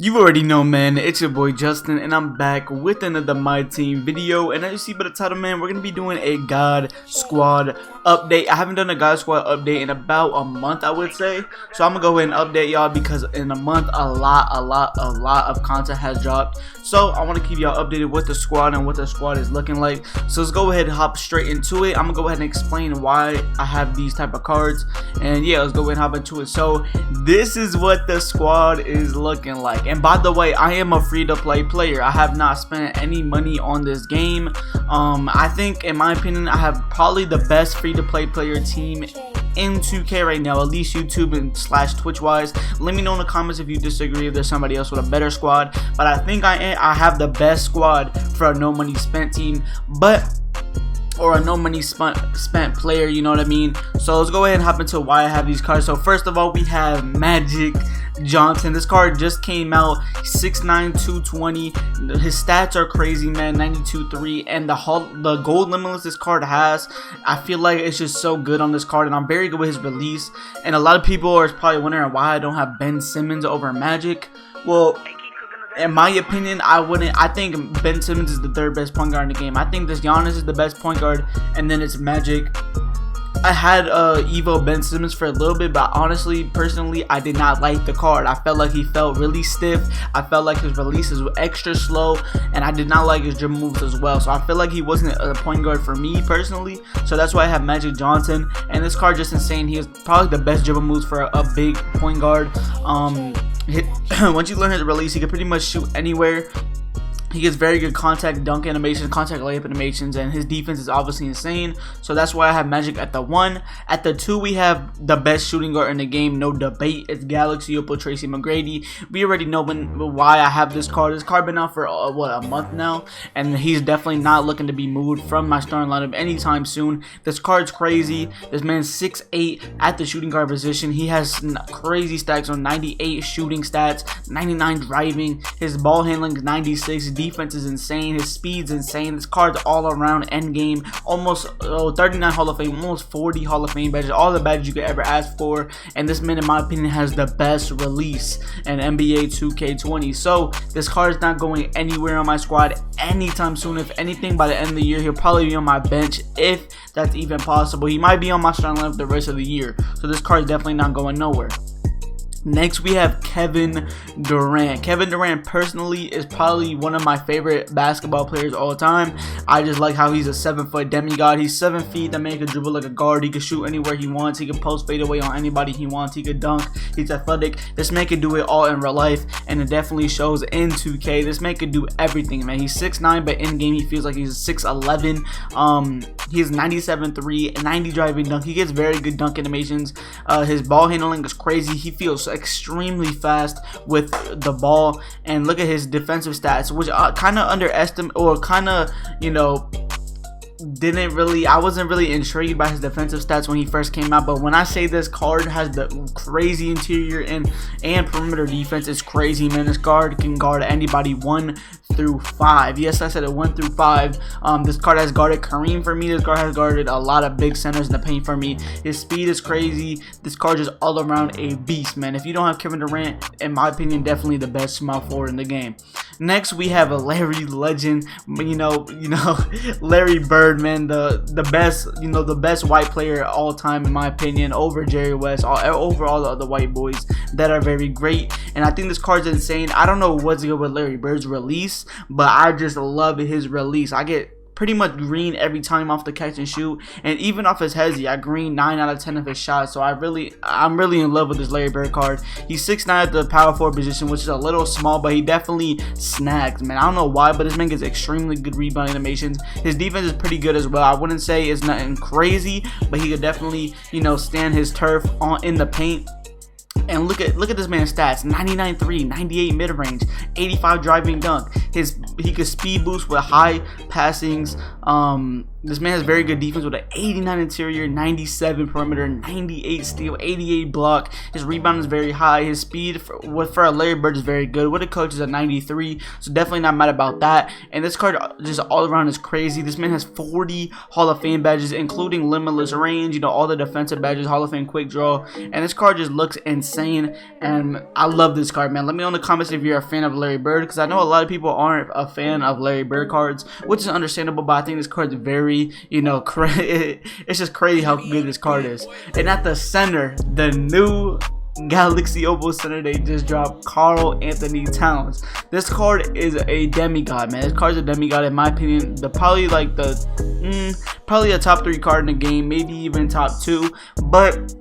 You already know, man, it's your boy Justin, and I'm back with another MyTEAM video. And as you see by the title, man, we're gonna be doing a God Squad update. I haven't done a God Squad update in about a month, I would say. So I'm gonna go ahead and update y'all because in a month, a lot of content has dropped. So I want to keep y'all updated with the squad and what the squad is looking like. So let's go ahead and hop straight into it. I'm gonna go ahead and explain why I have these type of cards, and yeah, let's go ahead and hop into it. So this is what the squad is looking like. And by the way, I am a free-to-play player. I have not spent any money on this game. I think, in my opinion, I have probably the best free-to-play player team in 2K right now, at least YouTube and / Twitch wise. Let me know in the comments if you disagree, if there's somebody else with a better squad. But I think I have the best squad for a no money spent team, or a no money spent player, you know what I mean? So let's go ahead and hop into why I have these cards. So first of all, we have Magic Johnson. This card just came out, 6'9", 220. His stats are crazy, man, 92.3, and the gold limitless this card has, I feel like it's just so good on this card, and I'm very good with his release. And a lot of people are probably wondering why I don't have Ben Simmons over Magic. Well, in my opinion, I think Ben Simmons is the third best point guard in the game. I think this Giannis is the best point guard, and then it's Magic. I had Evo Ben Simmons for a little bit, but honestly, personally, I did not like the card. I felt like he felt really stiff. I felt like his releases were extra slow, and I did not like his dribble moves as well. So I feel like he wasn't a point guard for me personally. So that's why I have Magic Johnson, and this card just insane. He is probably the best dribble moves for a big point guard. Once you learn his release, he can pretty much shoot anywhere. He gets very good contact dunk animations, contact layup animations, and his defense is obviously insane. So that's why I have Magic at the 1. At the 2, we have the best shooting guard in the game, no debate. It's Galaxy Opal TRACY McGrady. We already know why I have this card. This card been out for what, a month now, and he's definitely not looking to be moved from my starting lineup anytime soon. This card's crazy. This man's 6'8" at the shooting guard position. He has crazy stacks on 98 shooting stats, 99 driving. His ball handling is 96. Defense is insane. His speed's insane. This card's all around end game. Almost 39 Hall of Fame, almost 40 Hall of Fame badges, all the badges you could ever ask for. And this man, in my opinion, has the best release in NBA 2K20. So this card is not going anywhere on my squad anytime soon. If anything, by the end of the year, he'll probably be on my bench, if that's even possible. He might be on my starting lineup the rest of the year. So this card is definitely not going nowhere. Next, we have Kevin Durant. Kevin Durant personally is probably one of my favorite basketball players all the time. I just like how he's a 7-foot demigod. He's 7 feet. That man can dribble like a guard. He can shoot anywhere he wants. He can post fade away on anybody he wants. He can dunk. He's athletic. This man can do it all in real life, and it definitely shows in 2K. This man can do everything, man. He's 6'9", but in game he feels like he's 6'11". He's 97.3, 90 driving dunk. He gets very good dunk animations. His ball handling is crazy. He feels extremely fast with the ball, and look at his defensive stats, which kind of underestimate, or kind of, you know, I wasn't really intrigued by his defensive stats when he first came out. But when I say this card has the crazy interior and perimeter defense, it's crazy, man. This card can guard anybody 1 through 5. Yes, I said it, 1 through 5. This card has guarded Kareem for me. This card has guarded a lot of big centers in the paint for me. His speed is crazy. This card is all around a beast, man. If you don't have Kevin Durant, in my opinion, definitely the best small forward in the game. Next, we have a Larry Legend, you know, Larry Bird, man, the best, the best white player all time in my opinion, over Jerry West, over all the other white boys that are very great. And I think this card's insane. I don't know what's good with Larry Bird's release, but I just love his release. I get pretty much green every time off the catch and shoot, and even off his hezzy, I green 9 out of 10 of his shots. So I'm really in love with this Larry Bird card. He's 6'9" at the power forward position, which is a little small, but he definitely snags, man. I don't know why, but this man gets extremely good rebound animations. His defense is pretty good as well. I wouldn't say it's nothing crazy, but he could definitely, stand his turf in the paint. And look at this man's stats: 99.3, 98 mid-range, 85 driving dunk. He could speed boost with high passings. This man has very good defense with an 89 interior, 97 perimeter, 98 steal, 88 block. His rebound is very high. His speed for a Larry Bird is very good. With a coach is a 93, so definitely not mad about that. And this card just all around is crazy. This man has 40 Hall of Fame badges, including limitless range, you know, all the defensive badges, Hall of Fame quick draw. And this card just looks insane, and I love this card, man. Let me know in the comments if you're a fan of Larry Bird, because I know a lot of people aren't a fan of Larry Bird cards, which is understandable, but I think this card is very, you know, it's just crazy how good this card is. And at the center, the new Galaxy Opal center, they just dropped Karl Anthony Towns. This card is a demigod, man. This card is a demigod in my opinion. Probably a top 3 card in the game, maybe even top 2, but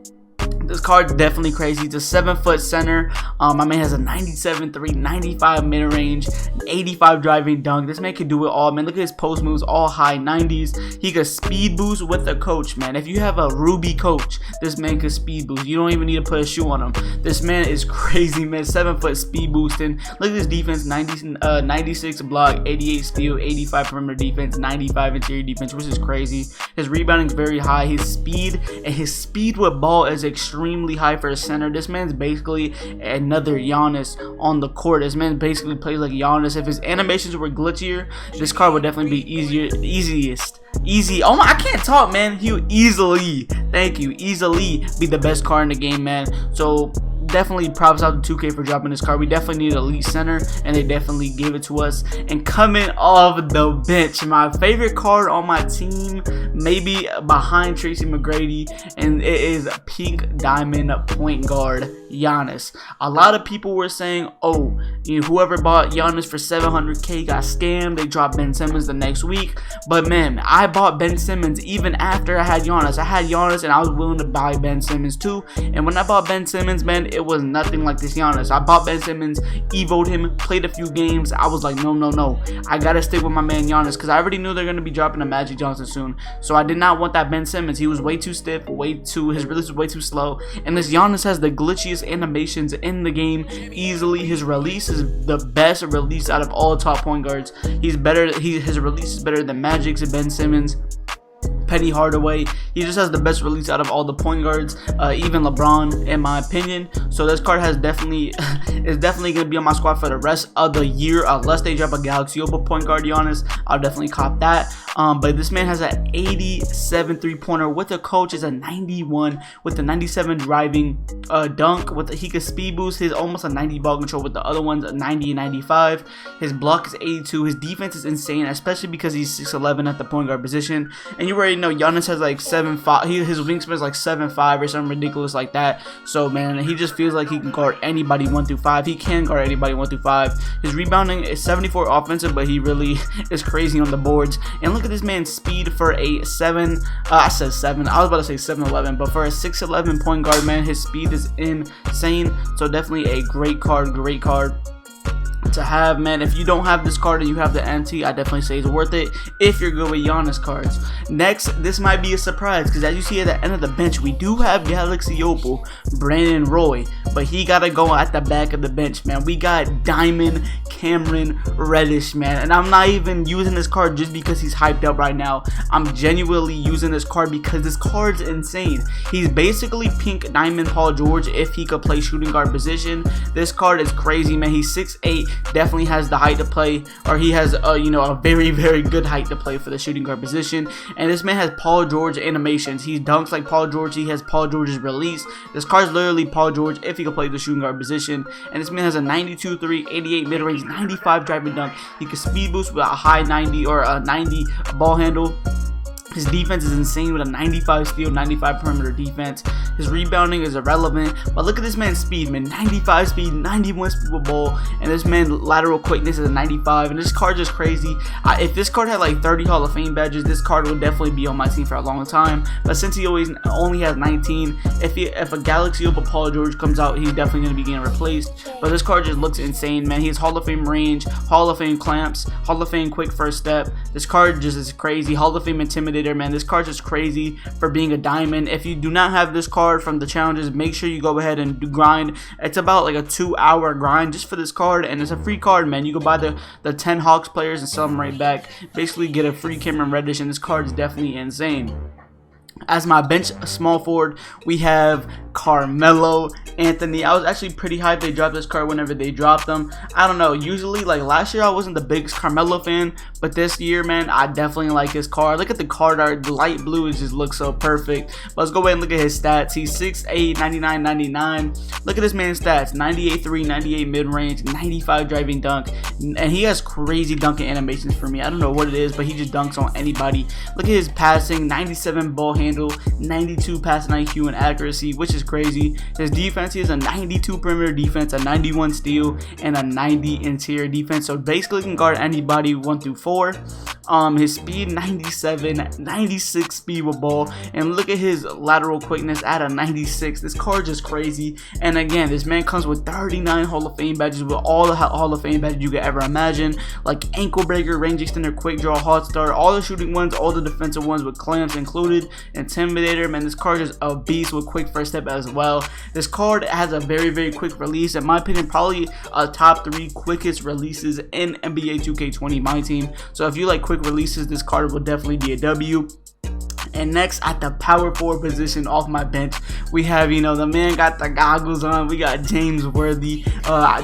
this card definitely crazy. It's a 7-foot center. My man has a 97 3, 95 mid range, 85 driving dunk. This man can do it all, man. Look at his post moves, all high 90s. He could speed boost with a coach, man. If you have a Ruby coach, this man could speed boost. You don't even need to put a shoe on him. This man is crazy, man. 7-foot speed boosting. Look at his defense: 96 block, 88 steal, 85 perimeter defense, 95 interior defense, which is crazy. His rebounding is very high. His speed with ball is extremely high for a center. This man's basically another Giannis on the court. This man basically plays like Giannis. If his animations were glitchier, this card would definitely be easy. Oh my, I can't talk, man. He would easily be the best card in the game, man. So definitely props out to 2K for dropping this card. We definitely need an elite center, and they definitely gave it to us. And coming off the bench, my favorite card on my team, maybe behind TRACY McGrady, and it is pink diamond point guard Giannis. A lot of people were saying, oh, you know, whoever bought Giannis for 700K got scammed. They dropped Ben Simmons the next week. But man, I bought Ben Simmons even after I had Giannis. I had Giannis and I was willing to buy Ben Simmons too. And when I bought Ben Simmons, man, it was nothing like this Giannis. I bought Ben Simmons, evoed him, played a few games. I was like, no, I gotta stick with my man Giannis, because I already knew they're gonna be dropping a Magic Johnson soon. So I did not want that Ben Simmons. He was way too stiff, his release was way too slow. And this Giannis has the glitchiest animations in the game. Easily, his release is the best release out of all top point guards. He's better. His release is better than Magic's and Ben Simmons, Penny Hardaway. He just has the best release out of all the point guards, even LeBron, in my opinion. So this card is definitely gonna be on my squad for the rest of the year, unless they drop a Galaxy Opal point guard Giannis. I'll definitely cop that. But this man has an 87 3-pointer with a coach, is a 91 with the 97 driving dunk. He can speed boost. His almost a 90 ball control, with the other ones a 90 and 95. His block is 82. His defense is insane, especially because he's 6'11 at the point guard position. And you already know Giannis has like 7'5". His wingspan is like 7'5" or something ridiculous like that. So man, he just feels like he can guard anybody 1 through 5. He can guard anybody 1 through 5. His rebounding is 74 offensive, but he really is crazy on the boards. And look at this man's speed for a 7. I said 7. I was about to say 7'11", but for a 6'11" point guard, man, his speed is insane. So definitely a great card to have, man. If you don't have this card and you have the NT, I definitely say it's worth it if you're good with Giannis cards. Next, this might be a surprise, because as you see at the end of the bench, we do have Galaxy Opal Brandon Roy, but he gotta go at the back of the bench, man. We got Diamond Cameron Reddish, man, and I'm not even using this card just because he's hyped up right now. I'm genuinely using this card because this card's insane. He's basically pink diamond Paul George if he could play shooting guard position. This card is crazy, man. He's 6'8", definitely has the height to play, or he has you know, a very good height to play for the shooting guard position. And this man has Paul George animations. He dunks like Paul George. He has Paul George's release. This card is literally Paul George if he could play the shooting guard position. And this man has a 92 3, 88 mid range, 95 driving dunk. He can speed boost with a high 90 or a 90 ball handle. His defense is insane with a 95 steal, 95 perimeter defense. His rebounding is irrelevant, but look at this man's speed, man. 95 speed, 91 speed with ball, and this man's lateral quickness is a 95. And this card is crazy. If this card had like 30 Hall of Fame badges, this card would definitely be on my team for a long time. But since he only has 19, if a Galaxy Opal Paul George comes out, he's definitely gonna be getting replaced. But this card just looks insane, man. He has Hall of Fame range, Hall of Fame clamps, Hall of Fame quick first step. This card just is crazy. Hall of Fame intimidator, man. This card is crazy for being a diamond. If you do not have this card, card from the challenges, make sure you go ahead and grind. It's about like a 2-hour grind just for this card, and it's a free card, man. You can buy the 10 Hawks players and sell them right back. Basically get a free Cameron Reddish, and this card is definitely insane. As my bench small forward, we have Carmelo Anthony. I was actually pretty hyped they dropped this card whenever they dropped them. I don't know, usually like last year I wasn't the biggest Carmelo fan, but this year, man, I definitely like his card. Look at the card art, the light blue, it just looks so perfect. But let's go ahead and look at his stats. He's 6'8", 99, 99. Look at this man's stats: 98 3, 98 mid-range, 95 driving dunk, and he has crazy dunking animations for me. I don't know what it is, but he just dunks on anybody. Look at his passing: 97 ball handle, 92 passing IQ and accuracy, which is crazy. His defense, he has a 92 perimeter defense, a 91 steal, and a 90 interior defense. So basically can guard anybody 1 through 4. His speed 97, 96 speed with ball, and look at his lateral quickness at a 96. This card is crazy. And again, this man comes with 39 Hall of Fame badges, with all the Hall of Fame badges you could ever imagine, like ankle breaker, range extender, quick draw, hot start, all the shooting ones, all the defensive ones with clamps included, intimidator. Man, this card is a beast with quick first step as well. This card has a very quick release. In my opinion, probably a top 3 quickest releases in NBA 2K20 My Team. So if you like quick releases, this card will definitely be a W. And next, at the power forward position off my bench, we have, you know, the man got the goggles on. We got James Worthy.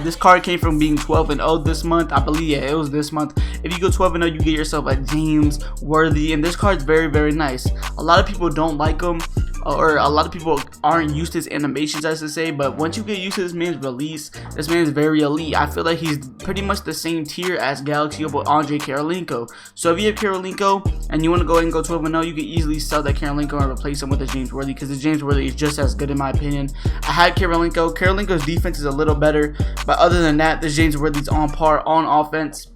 This card came from being 12-0 this month. I believe, yeah, it was this month. If you go 12-0, you get yourself a James Worthy. And this card's very nice. A lot of people don't like him, or a lot of people aren't used to his animations, I should say. But once you get used to this man's release, this man's very elite. I feel like he's pretty much the same tier as Galaxy but Andre Karolinko. So if you have Karolinko and you want to go ahead and go 12-0, you can easily sell that Karolinko and replace him with a James Worthy, because the James Worthy is just as good in my opinion. I had Karolinko. Karolinko's defense is a little better, but other than that, this James Worthy's on par on offense.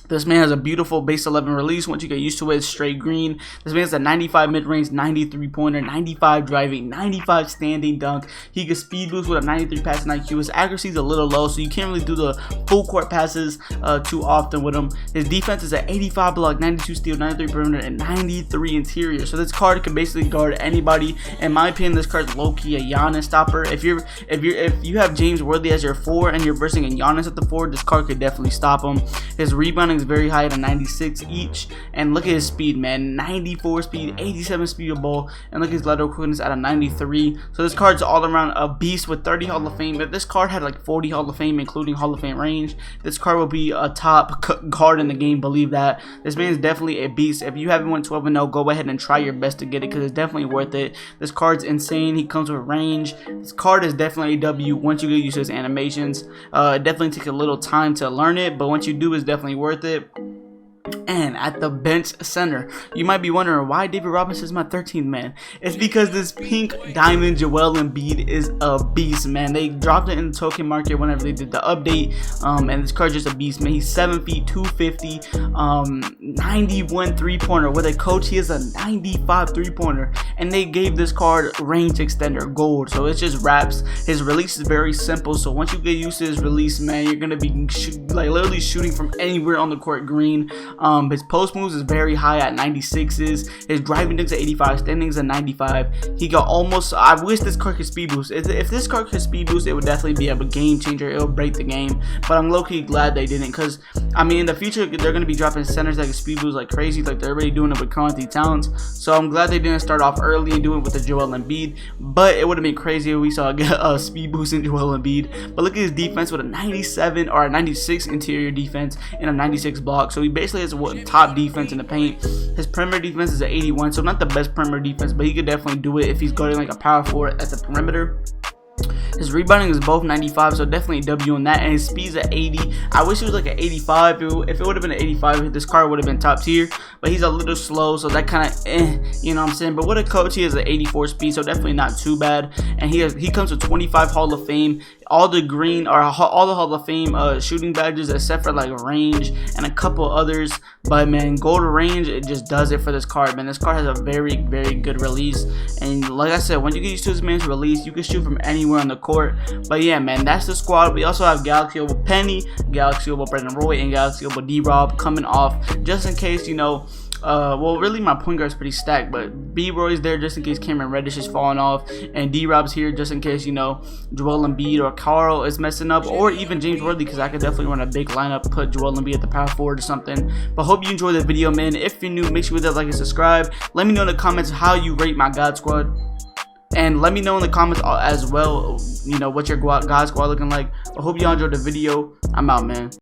This man has a beautiful base 11 release. Once you get used to it, it's straight green. This man has a 95 mid-range, 93 pointer, 95 driving, 95 standing dunk. He can speed boost with a 93 passing IQ. His accuracy is a little low, so you can't really do the full court passes too often with him. His defense is an 85 block, 92 steal, 93 perimeter, and 93 interior. So this card can basically guard anybody. In my opinion, this card's low-key a Giannis stopper. If you have James Worthy as your 4 and you're versing a Giannis at the 4, this card could definitely stop him. His rebounding is very high at a 96 each, and look at his speed, man. 94 speed, 87 speed of ball, and look at his lateral quickness at a 93. So this card's all around a beast with 30 Hall of Fame. If this card had like 40 Hall of Fame, including Hall of Fame range, this card will be a top card in the game, believe that. This man is definitely a beast. If you haven't went 12-0, go ahead and try your best to get it, because it's definitely worth it. This card's insane. He comes with range. This card is definitely a W once you get used to his animations. It definitely takes a little time to learn it, but once you do, it's definitely worth it. And at the bench center, you might be wondering why David Robinson is my 13th man. It's because this pink diamond Joel Embiid is a beast, man. They dropped it in the token market whenever they did the update, and this card's just a beast, man. He's 7 feet, 250, 91 3-pointer. With a coach, he has a 95 3-pointer, and they gave this card range extender gold, so it's just wraps. His release is very simple, so once you get used to his release, man, you're gonna be like literally shooting from anywhere on the court green. His post moves is very high at 96s. His driving dunks at 85, standings at 95. He got almost, I wish this card could speed boost. If this card could speed boost, it would definitely be a game changer. It would break the game. But I'm low-key glad they didn't, because I mean in the future they're gonna be dropping centers that can speed boost like crazy, like they're already doing it with Karl-Anthony Towns. So I'm glad they didn't start off early and do it with the Joel Embiid. But it would have been crazy if we saw a speed boost in Joel Embiid. But look at his defense with a 97 or a 96 interior defense and a 96 block. So he basically has what top defense in the paint. His perimeter defense is an 81, so not the best perimeter defense, but he could definitely do it if he's guarding like a power forward at the perimeter. His rebounding is both 95, so definitely a W on that, and his speed's at 80. I wish it was like an 85. If it would have been an 85, this card would have been top tier, but he's a little slow, so that kind of you know what I'm saying. But with a coach, he has an 84 speed, so definitely not too bad. And he comes with 25 Hall of Fame, all the green or all the Hall of Fame shooting badges except for like range and a couple others. But man, gold range, it just does it for this card, man. This card has a very good release, and like I said, when you get used to this man's release, you can shoot from anywhere on the court. But yeah, man, that's the squad. We also have Galaxy over Penny, Galaxy over Brendan Roy, and Galaxy over D-Rob coming off, just in case, you know, well, really my point guard's pretty stacked, but B-Roy's there just in case Cameron Reddish is falling off, and D-Rob's here just in case, you know, Joel Embiid or Carl is messing up, or even James Worthy, because I could definitely run a big lineup, put Joel Embiid at the power forward or something. But hope you enjoyed the video, man. If you're new, make sure you hit that like and subscribe. Let me know in the comments how you rate my God Squad. And let me know in the comments as well, you know, what your God Squad looking like. I hope y'all enjoyed the video. I'm out, man.